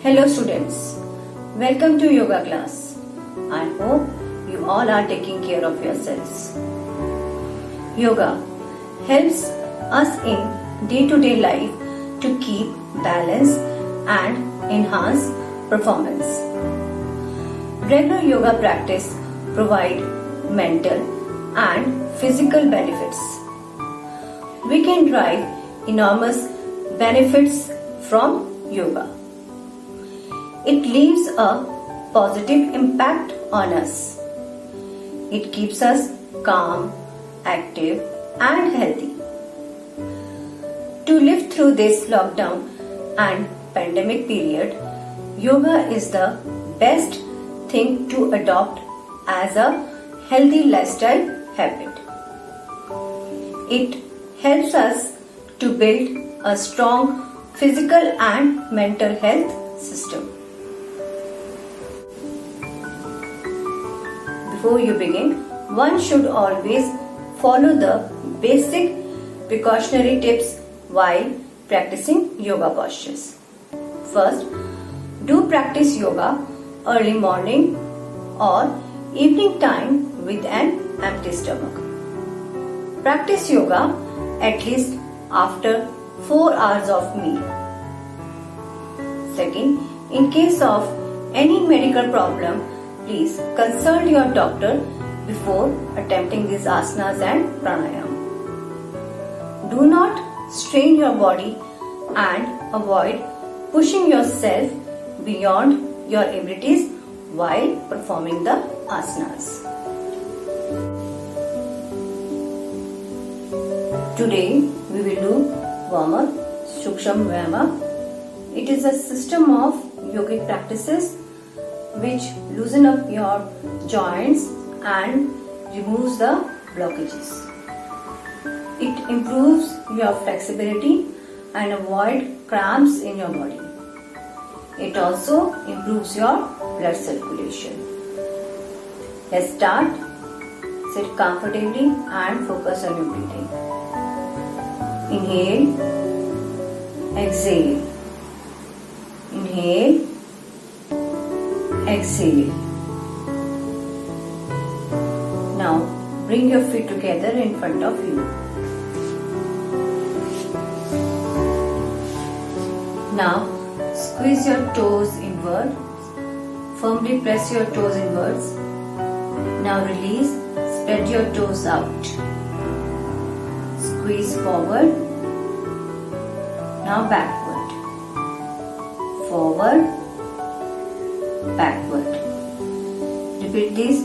Hello students, welcome to yoga class. I hope you all are taking care of yourselves. Yoga helps us in day-to-day life to keep balance and enhance performance. Regular yoga practice provide mental and physical benefits. We can derive enormous benefits from yoga. It leaves a positive impact on us. It keeps us calm, active, and healthy. To live through this lockdown and pandemic period, yoga is the best thing to adopt as a healthy lifestyle habit. It helps us to build a strong physical and mental health system. Before you begin, one should always follow the basic precautionary tips while practicing yoga postures. First, do practice yoga early morning or evening time with an empty stomach. Practice yoga at least after 4 hours of meal. Second, in case of any medical problem, please consult your doctor before attempting these asanas and pranayam. Do not strain your body and avoid pushing yourself beyond your abilities while performing the asanas. Today we will do Vama Suksham Vyama. It is a system of yogic practices which loosen up your joints and removes the blockages. It improves your flexibility and avoid cramps in your body. It also improves your blood circulation. Let's start. Sit comfortably and focus on your breathing. Inhale, exhale. Inhale, exhale. Now bring your feet together in front of you. Now squeeze your toes inward. Firmly press your toes inwards. Now release. Spread your toes out. Squeeze forward. Now backward. Forward. Backward. Repeat this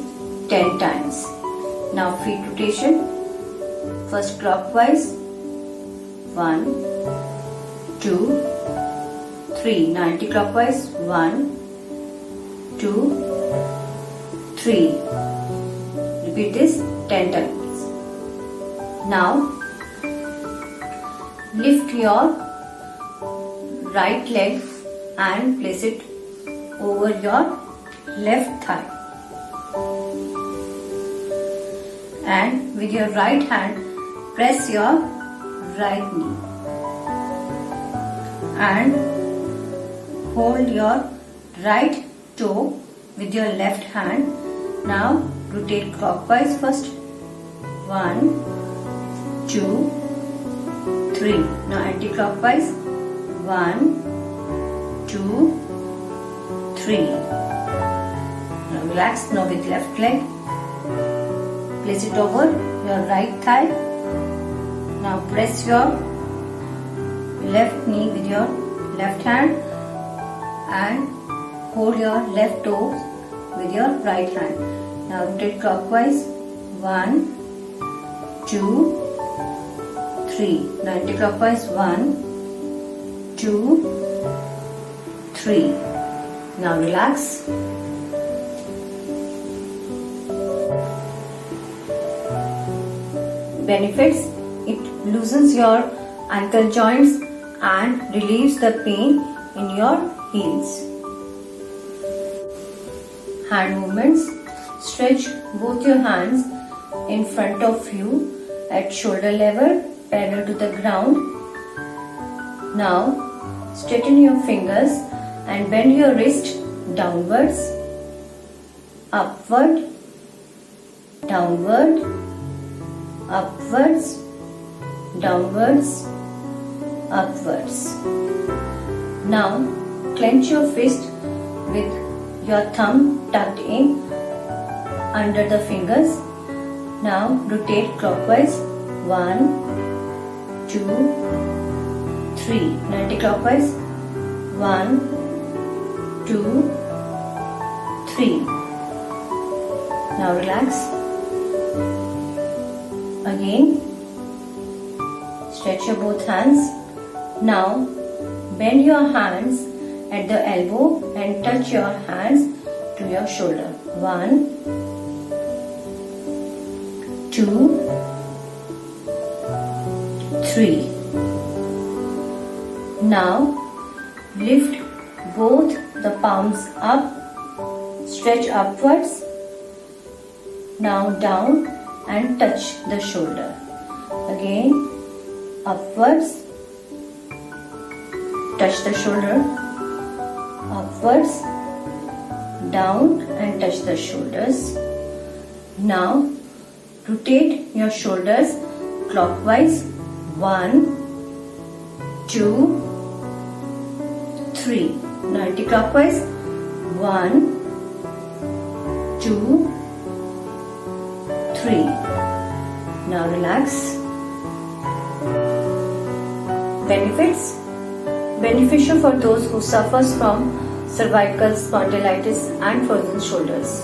10 times. Now feet rotation. First clockwise. 1, 2, 3. Now anti-clockwise. 1, 2, 3. Repeat this 10 times. Now lift your right leg and place it over your left thigh, and with your right hand press your right knee and hold your right toe with your left hand. Now rotate clockwise first. 1, 2, 3. Now anti-clockwise. 1, 2, 3. Now relax. Now with left leg, place it over your right thigh. Now press your left knee with your left hand and hold your left toes with your right hand. Now rotate clockwise. 1, 2, 3. Now anti-clockwise. 1, 2, 3. Now relax. Benefits: it loosens your ankle joints and relieves the pain in your heels. Hand movements: stretch both your hands in front of you at shoulder level, parallel to the ground. Now straighten your fingers and bend your wrist downwards, upward, downward, upwards, downwards, upwards. Now clench your fist with your thumb tucked in under the fingers. Now rotate clockwise. 1, 2, 3. Anti-clockwise. 1, 2, 3. Now relax. Again. Stretch your both hands. Now bend your hands at the elbow and touch your hands to your shoulder. 1, 2, 3. Now lift both the palms up, stretch upwards, now down and touch the shoulder. Again upwards, touch the shoulder, upwards, down and touch the shoulders. Now rotate your shoulders clockwise. 1, 2, 3. Now anti-clockwise. 1, 2, 3. Now relax. Benefits. Beneficial for those who suffers from cervical spondylitis and frozen shoulders,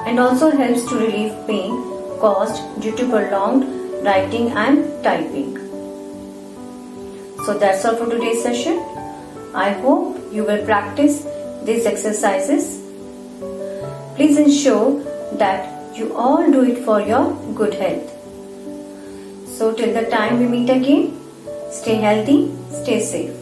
and also helps to relieve pain caused due to prolonged writing and typing. So that's all for today's session. I hope you will practice these exercises. Please ensure that you all do it for your good health. So till the time we meet again, stay healthy, stay safe.